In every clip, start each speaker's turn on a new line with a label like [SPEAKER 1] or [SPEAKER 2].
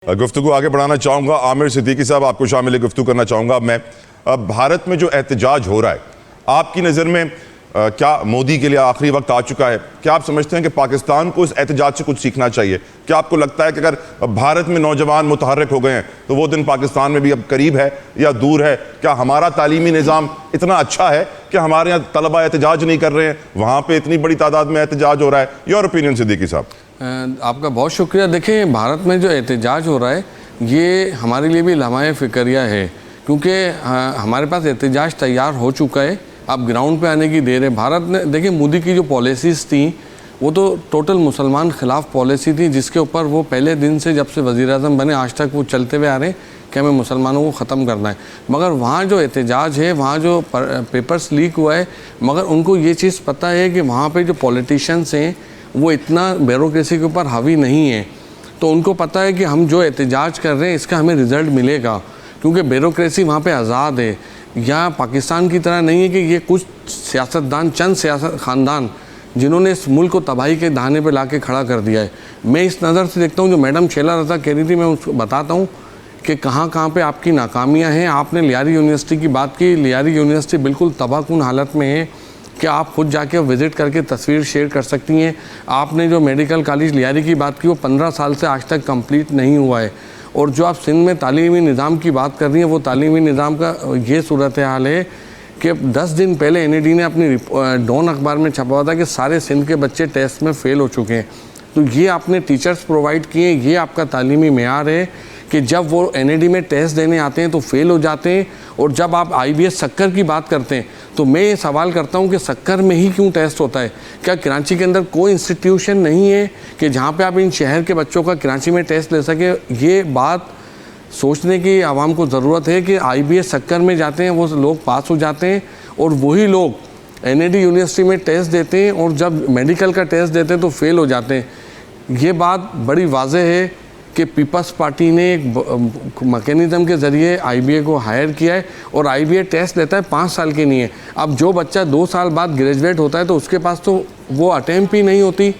[SPEAKER 1] گفتگو آگے بڑھانا چاہوں گا. عامر صدیقی صاحب آپ کو شامل گفتگو کرنا چاہوں گا. میں بھارت میں جو احتجاج ہو رہا ہے آپ کی نظر میں کیا مودی کے لیے آخری وقت آ چکا ہے؟ کیا آپ سمجھتے ہیں کہ پاکستان کو اس احتجاج سے کچھ سیکھنا چاہیے؟ کیا آپ کو لگتا ہے کہ اگر بھارت میں نوجوان متحرک ہو گئے ہیں تو وہ دن پاکستان میں بھی اب قریب ہے یا دور ہے؟ کیا ہمارا تعلیمی نظام اتنا اچھا ہے کہ ہمارے یہاں طلبہ احتجاج نہیں کر رہے ہیں، وہاں پہ اتنی بڑی تعداد میں احتجاج ہو رہا ہے؟ یور اوپینین صدیقی صاحب.
[SPEAKER 2] آپ کا بہت شکریہ. دیکھیں، بھارت میں جو احتجاج ہو رہا ہے یہ ہمارے لیے بھی لمحہ فکریہ ہے، کیونکہ ہمارے پاس احتجاج تیار ہو چکا ہے. آپ گراؤنڈ پہ آنے کی دیر ہے. بھارت نے دیکھیں مودی کی جو پالیسیز تھیں وہ تو ٹوٹل مسلمان خلاف پالیسی تھی، جس کے اوپر وہ پہلے دن سے جب سے وزیر اعظم بنے آج تک وہ چلتے ہوئے آ رہے ہیں کہ ہمیں مسلمانوں کو ختم کرنا ہے. مگر وہاں جو احتجاج ہے، وہاں جو پیپرز لیک ہوا ہے، مگر ان کو یہ چیز پتہ ہے کہ وہاں پہ جو پولیٹیشنز ہیں وہ اتنا بیوروکریسی کے اوپر حاوی نہیں ہے. تو ان کو پتہ ہے کہ ہم جو احتجاج کر رہے ہیں اس کا ہمیں رزلٹ ملے گا، کیونکہ بیوروکریسی وہاں پہ آزاد ہے. یا پاکستان کی طرح نہیں ہے کہ یہ کچھ سیاستدان، چند سیاست خاندان جنہوں نے اس ملک کو تباہی کے دہانے پہ لا کے کھڑا کر دیا ہے. میں اس نظر سے دیکھتا ہوں جو میڈم شیلا رضا کہہ رہی تھی، میں اس کو بتاتا ہوں کہ کہاں کہاں پہ آپ کی ناکامیاں ہیں. آپ نے لیاری یونیورسٹی کی بات کی. لیاری یونیورسٹی بالکل تباہ کن حالت میں ہے کہ آپ خود جا کے وزٹ کر کے تصویر شیئر کر سکتی ہیں. آپ نے جو میڈیکل کالج لیاری کی بات کی وہ 15 سال سے آج تک کمپلیٹ نہیں ہوا ہے. اور جو آپ سندھ میں تعلیمی نظام کی بات کر رہی ہیں وہ تعلیمی نظام کا یہ صورتحال ہے کہ 10 دن پہلے NAD نے اپنی ڈون اخبار میں چھپا تھا کہ سارے سندھ کے بچے ٹیسٹ میں فیل ہو چکے ہیں. تو یہ آپ نے ٹیچرز پرووائڈ کیے، یہ آپ کا تعلیمی معیار ہے کہ جب وہ NAD میں ٹیسٹ دینے آتے ہیں تو فیل ہو جاتے ہیں. اور جب آپ IBS سکر کی بات کرتے ہیں تو میں یہ سوال کرتا ہوں کہ سکر میں ہی کیوں ٹیسٹ ہوتا ہے؟ کیا کراچی کے اندر کوئی انسٹیٹیوشن نہیں ہے کہ جہاں پہ آپ ان شہر کے بچوں کا کراچی میں ٹیسٹ لے سکیں؟ یہ بات سوچنے کی عوام کو ضرورت ہے کہ IBS سکر میں جاتے ہیں وہ لوگ پاس ہو جاتے ہیں اور وہی لوگ NAD یونیورسٹی میں ٹیسٹ دیتے ہیں اور جب میڈیکل کا ٹیسٹ دیتے ہیں تو فیل ہو جاتے ہیں. یہ بات بڑی واضح ہے کہ پیپلز پارٹی نے ایک میکینزم کے ذریعے IBA کو ہائر کیا ہے اور IBA ٹیسٹ لیتا ہے 5 سال کے نہیں ہے. اب جو بچہ 2 سال بعد گریجویٹ ہوتا ہے تو اس کے پاس تو وہ اٹیمپٹ ہی نہیں ہوتی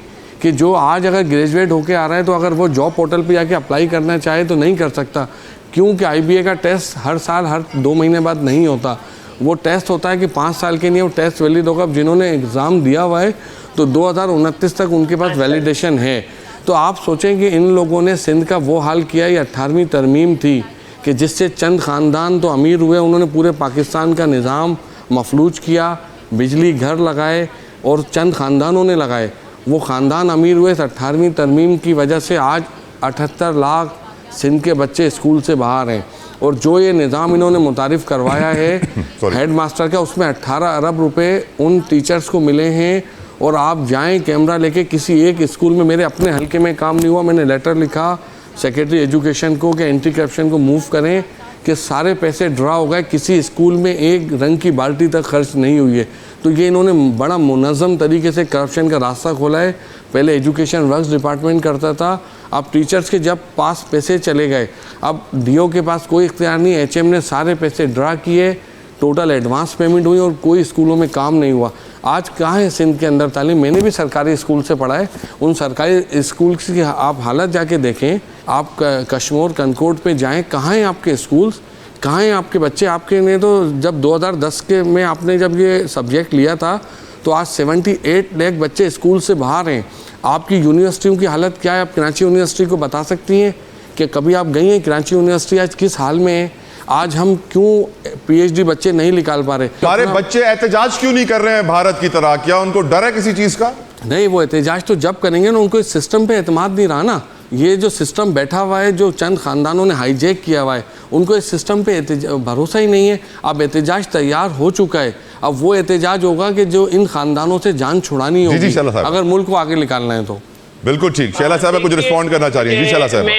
[SPEAKER 2] کہ جو آج اگر گریجویٹ ہو کے آ رہا ہے تو اگر وہ جاب پورٹل پہ جا کے اپلائی کرنا چاہے تو نہیں کر سکتا، کیونکہ IBA کا ٹیسٹ ہر سال ہر 2 مہینے بعد نہیں ہوتا. وہ ٹیسٹ ہوتا ہے کہ 5 سال کے نہیں وہ ٹیسٹ ویلڈ ہوگا. اب جنہوں نے اگزام دیا ہوا ہے تو 2029 تک ان کے پاس ویلیڈیشن ہے. تو آپ سوچیں کہ ان لوگوں نے سندھ کا وہ حال کیا. یہ 18ویں ترمیم تھی کہ جس سے چند خاندان تو امیر ہوئے، انہوں نے پورے پاکستان کا نظام مفلوج کیا، بجلی گھر لگائے اور چند خاندانوں نے لگائے. وہ خاندان امیر ہوئے. اس 18ویں ترمیم کی وجہ سے آج 78 لاکھ سندھ کے بچے اسکول سے باہر ہیں. اور جو یہ نظام انہوں نے متعارف کروایا ہے ہیڈ ماسٹر کا، اس میں 18 ارب روپے ان ٹیچرز کو ملے ہیں. اور آپ جائیں کیمرہ لے کے کسی ایک اسکول میں، میرے اپنے حلقے میں کام نہیں ہوا، میں نے لیٹر لکھا سیکریٹری ایجوکیشن کو کہ اینٹی کرپشن کو موو کریں کہ سارے پیسے ڈرا ہو گئے، کسی اسکول میں ایک رنگ کی بالٹی تک خرچ نہیں ہوئی ہے. تو یہ انہوں نے بڑا منظم طریقے سے کرپشن کا راستہ کھولا ہے. پہلے ایجوکیشن ورکس ڈپارٹمنٹ کرتا تھا، اب ٹیچرز کے جب پاس پیسے چلے گئے، اب DO کے پاس کوئی اختیار نہیں. HM نے سارے پیسے ڈرا کیے، ٹوٹل ایڈوانس پیمنٹ ہوئی اور کوئی اسکولوں میں کام نہیں ہوا. آج کہاں ہے سندھ کے اندر تعلیم؟ میں نے بھی سرکاری اسکول سے پڑھا ہے. ان سرکاری اسکولس کی آپ حالت جا کے دیکھیں. آپ کشمور کنکوٹ پہ جائیں، کہاں ہیں آپ کے اسکولس؟ کہاں ہیں آپ کے بچے؟ آپ کے نے تو جب 2010 کے میں آپ نے جب یہ سبجیکٹ لیا تھا تو آج 78 لاکھ بچے اسکول سے باہر ہیں. آپ کی یونیورسٹیوں کی حالت کیا ہے؟ آپ کراچی یونیورسٹی کو بتا سکتی ہیں کہ کبھی آپ گئی ہیں کراچی یونیورسٹی آج کس حال میں ہے؟ آج ہم کیوں PhD بچے نہیں نکال پا رہے؟
[SPEAKER 1] ہمارے بچے احتجاج کیوں نہیں کر رہے ہیں بھارت کی طرح؟ کیا ان کو ڈر ہے کسی چیز کا؟ نہیں،
[SPEAKER 2] وہ احتجاج تو جب کریں گے نا، ان کو اس سسٹم پہ اعتماد نہیں رہا نا. یہ جو سسٹم بیٹھا ہوا ہے، جو چند خاندانوں نے ہائی جیک کیا ہوا ہے، ان کو اس سسٹم پہ بھروسہ ہی نہیں ہے. اب احتجاج تیار ہو چکا ہے، اب وہ احتجاج ہوگا کہ جو ان خاندانوں سے جان چھڑانی ہوگی اگر ملک کو آگے نکالنا ہے تو.
[SPEAKER 1] بالکل ٹھیک. شیلا صاحب کچھ رسپونڈ کرنا چاہ رہی ہیں. جی شیلا صاحب.
[SPEAKER 3] میں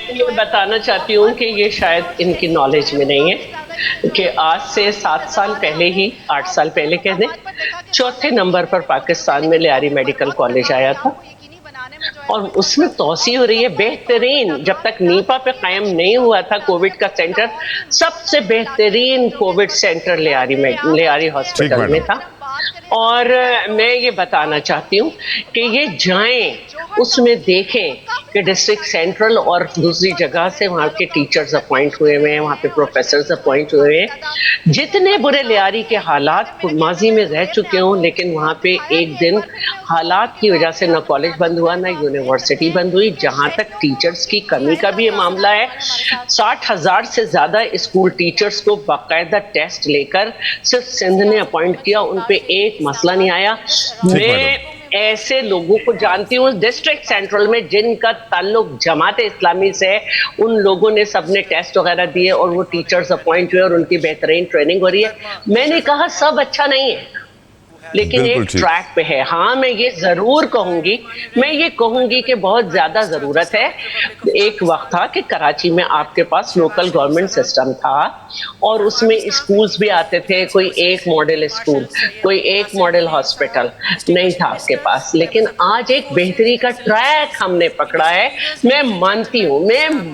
[SPEAKER 3] یہ بتانا چاہتی ہوں کہ یہ شاید ان کی نالج میں نہیں ہے کہ آج سے 7 سال پہلے ہی، 8 سال پہلے کہہ دیں، 4تھے نمبر پر پاکستان میں لیاری میڈیکل کالج آیا تھا اور اس میں توسیع ہو رہی ہے. بہترین، جب تک نیپا پہ قائم نہیں ہوا تھا کووڈ کا سینٹر، سب سے بہترین کووڈ سینٹر لیاری ہاسپٹل میں تھا. اور میں یہ بتانا چاہتی ہوں کہ یہ جائیں اس میں دیکھیں کہ ڈسٹرکٹ سینٹرل اور دوسری جگہ سے وہاں کے ٹیچرز اپوائنٹ ہوئے ہوئے ہیں, وہاں پہ پروفیسرز اپوائنٹ ہوئے ہیں. جتنے برے لیاری کے حالات ماضی میں رہ چکے ہوں, لیکن وہاں پہ ایک دن حالات کی وجہ سے نہ کالج بند ہوا نہ یونیورسٹی بند ہوئی. جہاں تک ٹیچرز کی کمی کا بھی یہ معاملہ ہے, 60,000 سے زیادہ اسکول ٹیچرز کو باقاعدہ ٹیسٹ لے کر صرف سندھ نے اپوائنٹ کیا, ان پہ ایک مسئلہ نہیں آیا. میں ایسے لوگوں کو جانتی ہوں ڈسٹرکٹ سینٹرل میں جن کا تعلق جماعت اسلامی سے ہے, ان لوگوں نے سب نے ٹیسٹ وغیرہ دیے اور وہ ٹیچرز اپوائنٹ ہوئے اور ان کی بہترین ٹریننگ ہو رہی ہے. میں نے کہا سب اچھا نہیں ہے, لیکن ایک ٹریک پہ ہے. ہاں میں یہ ضرور کہوں گی کہ بہت زیادہ ضرورت ہے. ایک وقت تھا کہ کراچی میں آپ کے پاس لوکل گورنمنٹ سسٹم تھا اور اس میں اسکولز بھی آتے تھے, کوئی ایک ماڈل اسکول, کوئی ایک ماڈل ہاسپٹل نہیں تھا آپ کے پاس. لیکن آج ایک بہتری کا ٹریک ہم نے پکڑا ہے. میں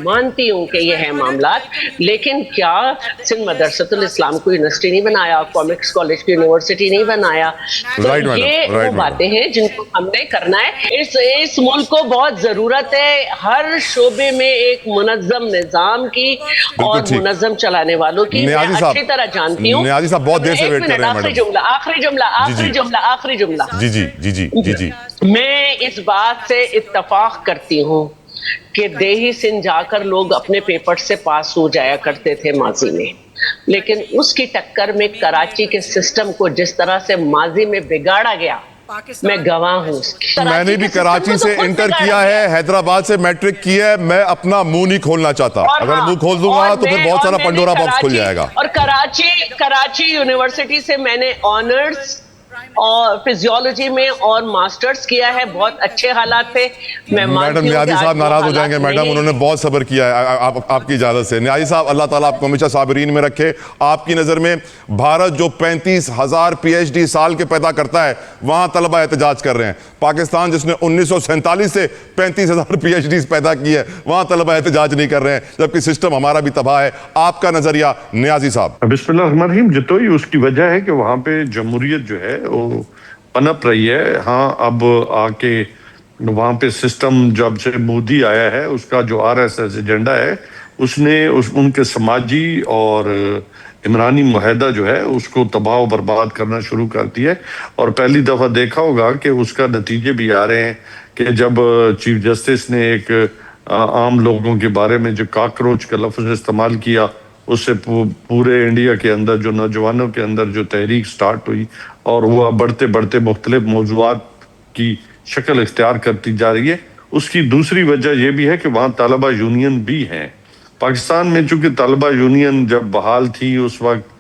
[SPEAKER 3] مانتی ہوں کہ یہ ہے معاملات, لیکن کیا سندھ مدرسۃ الاسلام کو یونیورسٹی نہیں بنایا, کامکس کالج کی یونیورسٹی نہیں بنایا؟ تو یہ وہ باتیں ہیں جن کو ہم نے کرنا ہے. اس ملک کو بہت ضرورت ہے ہر شعبے میں ایک منظم نظام کی اور منظم چلانے والوں کی. میں اچھی طرح جانتی ہوں.
[SPEAKER 1] نیازی صاحب بہت دیر سے ویٹ کر رہے ہیں.
[SPEAKER 3] آخری جملہ.
[SPEAKER 1] جی.
[SPEAKER 3] میں اس بات سے اتفاق کرتی ہوں کہ دیہی سندھ جا کر لوگ اپنے پیپر سے پاس ہو جایا کرتے تھے ماضی میں, لیکن اس کی ٹکر میں کراچی کے سسٹم کو جس طرح سے ماضی میں بگاڑا گیا, میں گواہ ہوں.
[SPEAKER 1] میں نے بھی کراچی سے انٹر کیا ہے, حیدرآباد سے میٹرک کیا ہے. میں اپنا منہ نہیں کھولنا چاہتا, اگر منہ کھول دوں گا تو پھر بہت سارا پنڈورا باکس کھل جائے گا.
[SPEAKER 3] اور کراچی یونیورسٹی سے میں نے آنرز اور فزیولوجی میں اور ماسٹرز کیا ہے. بہت اچھے حالات تھے.
[SPEAKER 1] میڈم نیازی صاحب ناراض ہو جائیں گے میڈم, انہوں نے بہت صبر کیا ہے آپ کی اجازت سے. نیازی صاحب اللہ تعالیٰ آپ کو ہمیشہ صابرین میں رکھے. آپ کی نظر میں بھارت جو 35,000 PhD سال کے پیدا کرتا ہے, وہاں طلبہ احتجاج کر رہے ہیں. پاکستان جس نے 1947 سے 35,000 PhDs پیدا کی ہے, وہاں طلبہ احتجاج نہیں کر رہے ہیں, جبکہ سسٹم ہمارا بھی تباہ ہے. آپ کا نظریہ نیازی صاحب؟
[SPEAKER 4] بسم اللہ الرحمن الرحیم. جتوئی اس کی وجہ ہے کہ وہاں پہ جمہوریت جو ہے وہ پنپ رہی ہے. ہاں اب آ کے وہاں پہ سسٹم جب سے مودی آیا ہے, اس کا جو RSS ایجنڈا ہے, اس نے ان کے سماجی اور عمرانی معاہدہ جو ہے اس کو تباہ و برباد کرنا شروع کر دیا ہے. اور پہلی دفعہ دیکھا ہوگا کہ اس کا نتیجے بھی آ رہے ہیں کہ جب چیف جسٹس نے ایک عام لوگوں کے بارے میں جو کاکروچ کا لفظ استعمال کیا, اس سے پورے انڈیا کے اندر جو نوجوانوں کے اندر جو تحریک سٹارٹ ہوئی اور وہ بڑھتے بڑھتے مختلف موضوعات کی شکل اختیار کرتی جا رہی ہے. اس کی دوسری وجہ یہ بھی ہے کہ وہاں طلبہ یونین بھی ہیں. پاکستان میں چونکہ طلبہ یونین جب بحال تھی اس وقت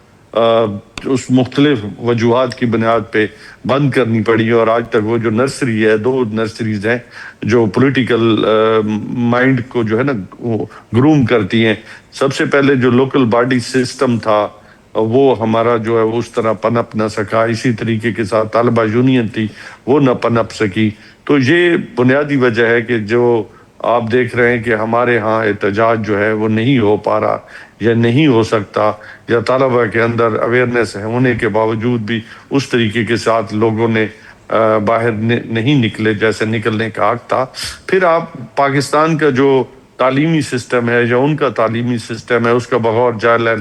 [SPEAKER 4] اس مختلف وجوہات کی بنیاد پہ بند کرنی پڑی, اور آج تک وہ جو نرسری ہے, 2 نرسریز ہیں جو پولیٹیکل مائنڈ کو جو ہے نا گروم کرتی ہیں. سب سے پہلے جو لوکل باڈی سسٹم تھا وہ ہمارا جو ہے اس طرح پنپ نہ سکا. اسی طریقے کے ساتھ طالبہ یونین تھی, وہ نہ پنپ سکی. تو یہ بنیادی وجہ ہے کہ جو آپ دیکھ رہے ہیں کہ ہمارے ہاں احتجاج جو ہے وہ نہیں ہو پا رہا یا نہیں ہو سکتا, یا طلبہ کے اندر اویئرنیس ہونے کے باوجود بھی اس طریقے کے ساتھ لوگوں نے باہر نہیں نکلے جیسے نکلنے کا حق تھا. پھر آپ پاکستان کا جو تعلیمی سسٹم ہے یا ان کا تعلیمی سسٹم ہے, اس کا بغور جائزہ لے